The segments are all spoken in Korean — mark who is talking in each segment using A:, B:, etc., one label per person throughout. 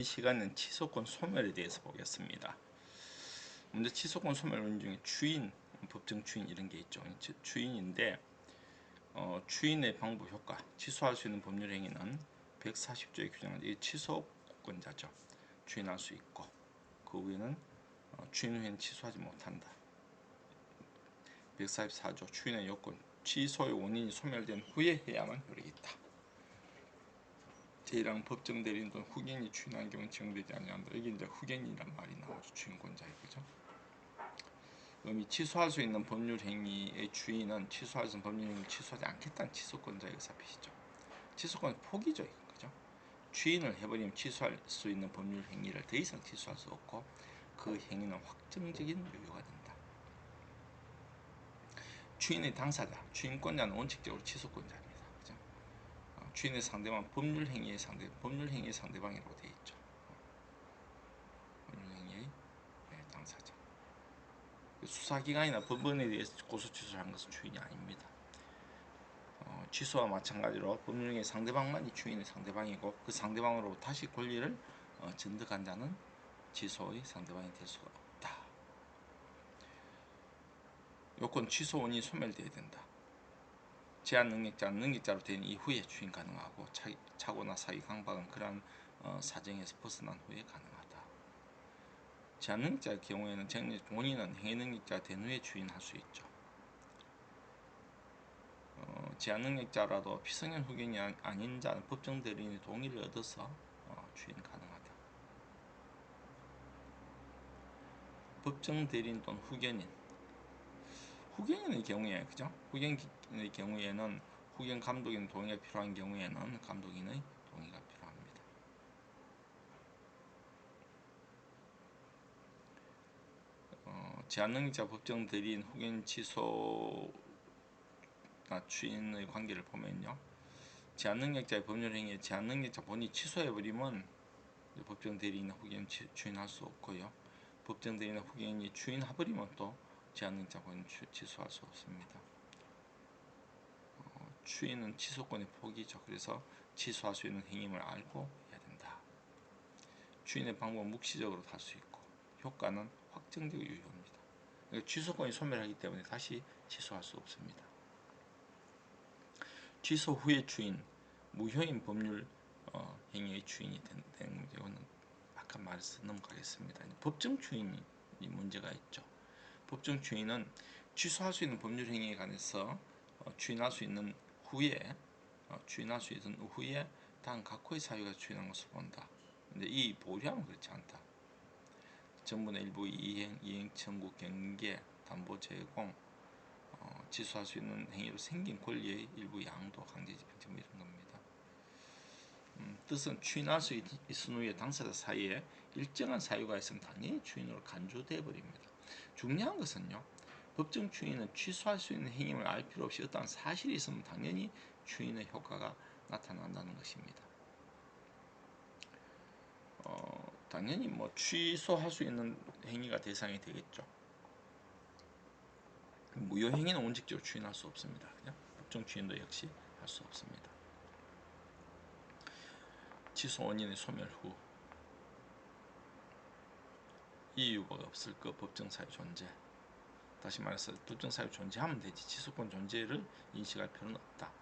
A: 이 시간은 취소권 소멸에 대해서 보겠습니다. 먼저 취소권 소멸 원인 중에 추인, 법정 추인 이런 게 있죠. 추인인데 추인의 방법 효과, 취소할 수 있는 법률 행위는 140조에 규정한 이 취소권자죠. 추인할 수 있고 그 후에는 추인 후에는 취소하지 못한다. 144조 추인의 요건, 취소의 원인이 소멸된 후에 해야만 효력이 있다. 제1항 법정 대리인 또는 후견이 추인한 경우 적용되지 아니한다. 여기 이제 후견이란 말이 나오죠. 추인권자의 거죠. 의미 취소할 수 있는 법률 행위의 주인은 취소할 수 있는 법률 행위를 취소하지 않겠다는 취소권자의 의사표시죠. 취소권 포기죠, 이건 거죠. 추인을 해버리면 취소할 수 있는 법률 행위를 더 이상 취소할 수 없고 그 행위는 확정적인 유효가 된다. 추인의 당사자, 추인권자는 원칙적으로 취소권자입니다. 그죠? 추인의 상대방 법률 행위의 상대방이라고 되어 있죠. 법률 행위의 당사자. 수사기관이나 법원에 대해서 고소 취소를 한 것은 추인이 아닙니다. 취소와 마찬가지로 법률행위 상대방만이 추인의 상대방이고 그 상대방으로 다시 권리를 전득한 자는 취소의 상대방이 될 수가 없다. 요건 취소 원인이 소멸되어야 된다. 제한 능력자는 능력자로 된 이후에 추인 가능하고 착오나 사기 강박은 그러한 사정에서 벗어난 후에 가능하다. 제한 능력자의 경우에는 본인은 행위 능력자가 된 후에 추인할 수 있죠. 제한 능력자라도 피성년 후견이 아닌 자는 법정 대리인의 동의를 얻어서 추인 가능하다. 법정 대리인 또는 후견인의 경우에 그죠? 후견인의 경우에는 후견 감독인 동의가 필요한 경우에는 감독인의 동의가 필요합니다. 제한 능력자 법정 대리인 후견 취소 추인의 관계를 보면요. 제한능력자의 법률 행위에 제한능력자 본인이 취소해버리면 법정 대리인이나 후견인 추인할 수 없고요. 법정 대리인이나 후견인이 추인해버리면 또 제한능력자 본인 취소할 수 없습니다. 추인은 취소권의 포기죠. 그래서 취소할 수 있는 행위임을 알고 해야 된다. 추인의 방법은 묵시적으로 할 수 있고 효과는 확정적 유효입니다. 취소권이 소멸하기 때문에 다시 취소할 수 없습니다. 취소 후의 추인, 무효인 법률 행위의 추인이 되는 경우는 아까 말해서 넘어가겠습니다. 법정 추인이 문제가 있죠. 법정 추인은 취소할 수 있는 법률 행위에 관해서 추인할 수 있는 후에 다음 각호의 사유가 추인한 것을 본다. 근데 이 보류하면 그렇지 않다. 전분의 일부 이행 청구, 경계, 담보 제공, 취소할 수 있는 행위로 생긴 권리의 일부 양도, 강제 집행 이런 겁니다. 뜻은 추인할 수 있은 후에 당사자 사이에 일정한 사유가 있으면 당연히 추인으로 간주되어 버립니다. 중요한 것은요. 법정 추인은 취소할 수 있는 행위를 알 필요 없이 어떠한 사실이 있으면 당연히 추인의 효과가 나타난다는 것입니다. 당연히 뭐 취소할 수 있는 행위가 대상이 되겠죠. 무효 행위는 원칙적으로 추인할 수 없습니다. 그냥 법정 추인도 역시 할 수 없습니다. 취소 원인의 소멸 후 이유가 없을 것 법정 사유 존재. 다시 말해서 법정 사유 존재하면 되지 취소권 존재를 인식할 필요는 없다.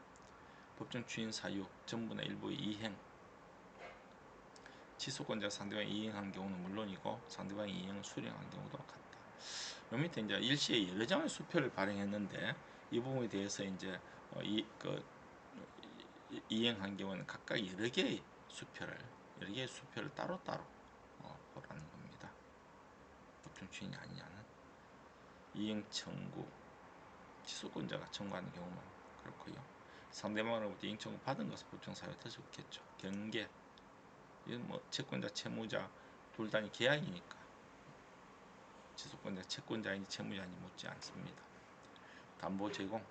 A: 법정 추인 사유 전분의 일부 이행. 취소권자 상대방이 이행한 경우는 물론이고 상대방이 이행을 수령한 경우도 같다. 요 밑에 이제 일시에 여러 장의 수표를 발행했는데 이 부분에 대해서 이제 이행한 경우는 각각 여러 개의 수표를 따로따로 보라는 겁니다. 법정 추인이 아니냐는 이행 청구, 취소권자가 청구하는 경우만 그렇고요. 상대방으로부터 이행 청구 받은 것은 법정 사유가 될 수 없겠죠. 경계, 이건 뭐 채권자, 채무자 둘 다니 계약이니까 취소권자, 채권자인지 채무자인지 묻지 않습니다. 담보 제공,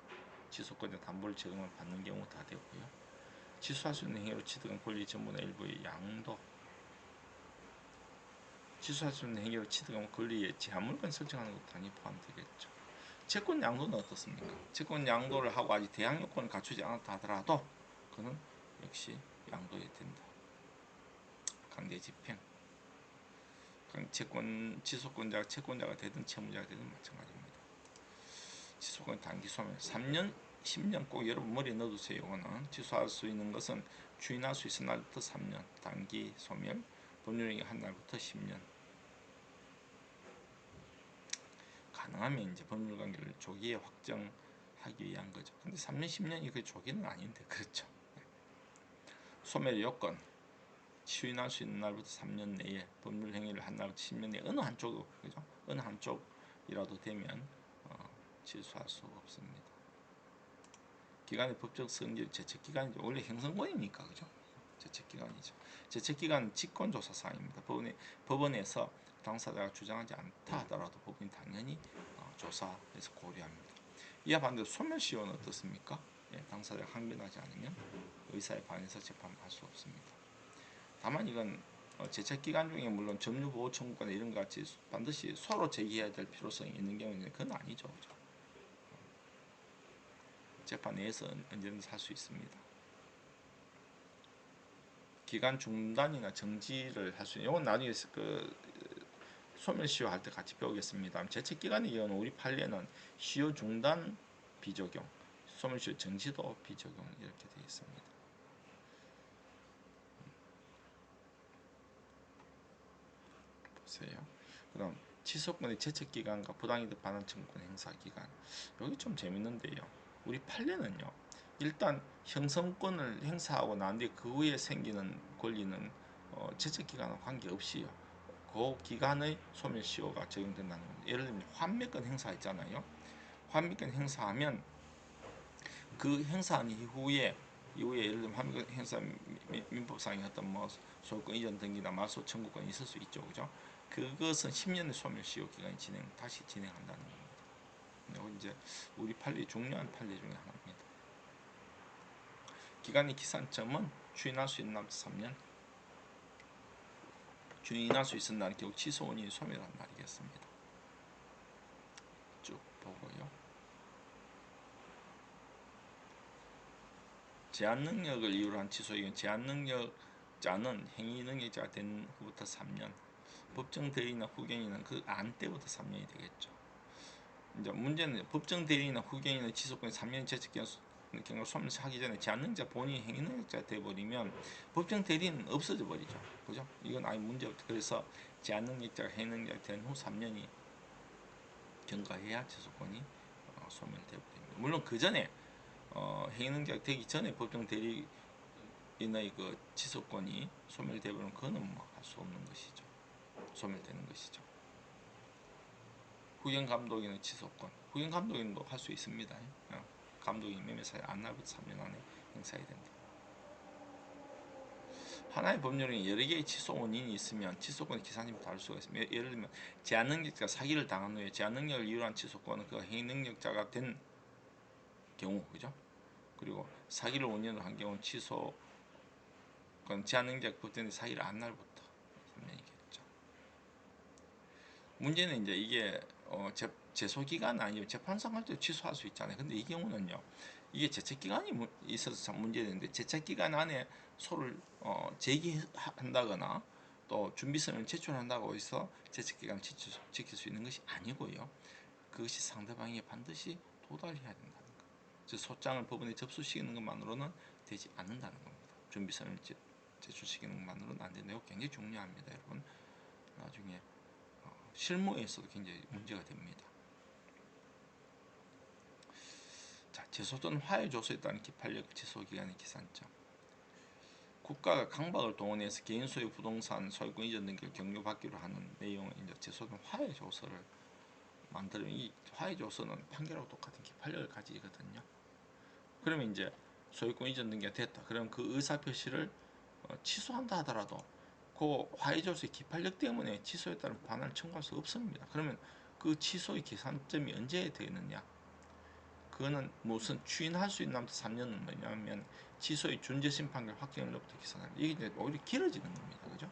A: 취소권자 담보를 제공을 받는 경우 다 되고요. 취소할 수 있는 행위로 취득한 권리 전분의 일부의 양도, 취소할 수 있는 행위로 취득한 권리의 제한물권 설정하는 것도 당연히 포함되겠죠. 채권 양도는 어떻습니까? 채권 양도를 하고 아직 대항 요건을 갖추지 않았다 하더라도 그는 역시 양도해야 된다. 강제 집행. 취소권자가 채권자가 되든 채무자가 되든 마찬가지입니다. 취소권 단기 소멸 3년 10년 꼭 여러분 머리에 넣어두세요. 이거는 취소할 수 있는 것은 추인할 수 있는 날부터 3년 단기 소멸, 법률행위 한 날부터 10년. 가능하면 이제 법률관계를 조기에 확정하기 위한 거죠. 근데 3년 10년이 그 조기는 아닌데 그렇죠. 소멸의 요건 추인할 수 있는 날부터 3년 내에 법률행위를 한 날부터 10년 내에 어느 한쪽 그죠? 어느 한쪽이라도 되면 취소할 수 없습니다. 기간의 법적 성질 제척기간이죠. 원래 행성권이니까 그죠? 제척기간이죠. 제척기간은 직권조사사항입니다. 법원에서 당사자가 주장하지 않다 하더라도 법원이 당연히 조사해서 고려합니다. 이와 반대로 소멸시효는 어떻습니까? 예, 당사자가 항변하지 않으면 의사에 반해서 재판할 수 없습니다. 다만 이건 제척기간 중에 물론 점유보호 청구권 이런 것 같이 반드시 서로 제기해야 될 필요성이 있는 경우는 그건 아니죠. 그죠? 재판 내에서 언제든지 할 수 있습니다. 기간 중단이나 정지를 할 수 있는 이건 나중에 소멸시효 할 때 같이 배우겠습니다. 제척기간의 경우는 우리 판례는 시효 중단 비적용, 소멸시효 정지도 비적용 이렇게 되어 있습니다. 보세요. 그럼 취소권의 제척기간과 부당이득 반환 청구권 행사 기간 여기 좀 재밌는데요. 우리 판례는요. 일단 형성권을 행사하고 난 뒤에 그 후에 생기는 권리는 제척기간과 관계없이요. 그 기간의 소멸시효가 적용된다는 겁니다. 예를 들면 환매권 행사했잖아요. 환매권 행사하면 그 행사한 이후에 예를 들면 환매권 행사 민법상의 어떤 뭐 소유권 이전 등기나 말소 청구권이 있을 수 있죠, 그죠? 그것은 10년의 소멸시효 기간이 다시 진행한다는 겁니다. 이거 이제 우리 판례 중요한 판례 중에 하나입니다. 기간의 기산점은 추인할 수 있는 날부터 3년, 추인할 수 있는 날은 결국 취소 원인이 소멸한 날이겠습니다. 쭉 보고요. 제한 능력을 이유로 한 취소이긴 제한 능력자는 행위 능력자가 된 후부터 3년, 법정 대리나 후견인은 그 안 때부터 3년이 되겠죠. 이제 문제는 법정 대리나 후견인의 취소권이 3년 제척기간 경우 소멸하기 전에 제한 능력자 본인이 행위 능력자가 돼버리면 법정 대리는 없어져 버리죠. 그죠? 이건 아예 문제 없죠. 그래서 제한 능력자가 행위 능력자가 된 후 3년이 경과해야 취소권이 소멸돼 버립니다. 물론 그 전에 행위 능력자가 되기 전에 법정 대리인의 그 취소권이 소멸돼 버리면 그거는 뭐 할 수 없는 것이죠. 소멸되는 것이죠. 후견감독인의 취소권, 후견감독인도 할 수 있습니다. 감독인 매매사에 안 날부터 3년 안에 행사해야 된다. 하나의 법률에 여러 개의 취소 원인이 있으면 취소권의 기산점이 다를 수가 있습니다. 예를 들면 제한 능력자가 사기를 당한 후에 제한 능력을 이유로 한 취소권은 그 행위 능력자가 된 경우, 그죠? 그리고 사기를 원인으로 한 경우는 취소권 제한 능력자가 법정에 사기를 안 날부터 3년이겠죠. 문제는 이제 이게 제소 기간 아니면 재판상 할 때 취소할 수 있잖아요. 근데 이 경우는요. 이게 제척 기간이 있어서 참 문제되는데 제척 기간 안에 소를 제기한다거나 또 준비서를 제출한다고 해서 제척 기간을 지킬 수 있는 것이 아니고요. 그것이 상대방에게 반드시 도달해야 된다는 것. 즉 소장을 법원에 접수시키는 것만으로는 되지 않는다는 겁니다. 준비서를 제출시키는 것만으로는 안 된다고 굉장히 중요합니다, 여러분. 나중에 실무에서도 굉장히 문제가 됩니다. 자, 제소 또는 화해 조서에 따른 기판력 취소 기간의 기산점. 국가가 강박을 동원해서 개인 소유 부동산 소유권 이전 등기를 격려받기로 하는 내용은 이제 제소 또는 화해 조서를 만들면 이 화해 조서는 판결하고 똑같은 기판력을 가지거든요. 그러면 이제 소유권 이전 등기가 됐다. 그럼 그 의사 표시를 취소한다 하더라도 그 화해 조서의 기판력 때문에 취소에 따른 반환을 청구할 수 없습니다. 그러면 그 취소의 기산점이 언제 되느냐? 그거는 무슨 추인할 수 있는 3년은 뭐냐면 취소의 준재심 판결 확정일로부터 기산합니다. 이게 이제 오히려 길어지는 겁니다. 그죠?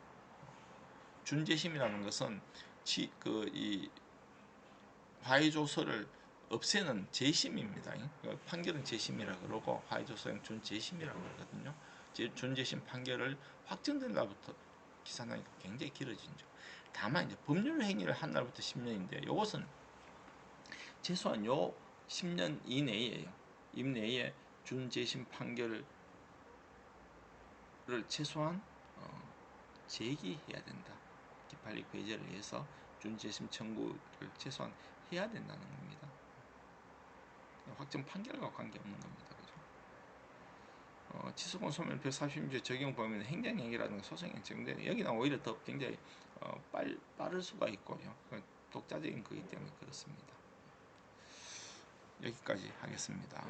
A: 준재심이라는 것은 이 화해조서를 없애는 재심입니다. 판결은 재심이라 그러고 화해조서는 준재심이라고 그러거든요. 준재심 판결을 확정된 날부터 기산하기 굉장히 길어지죠. 다만 이제 법률 행위를 한 날부터 10년인데 이것은 최소한 요 10년 이내에요. 이내에 준재심 판결을 최소한 제기해야 된다. 기판리 배제를 해서 준재심 청구를 최소한 해야 된다는 겁니다. 확정 판결과 관계없는 겁니다. 그죠? 취소권 소멸 146조 적용 범위는 행정행위라든가 소송행 적용되는 여기는 오히려 더 굉장히 빠를 수가 있고요. 독자적인 거기 때문에 그렇습니다. 여기까지 하겠습니다.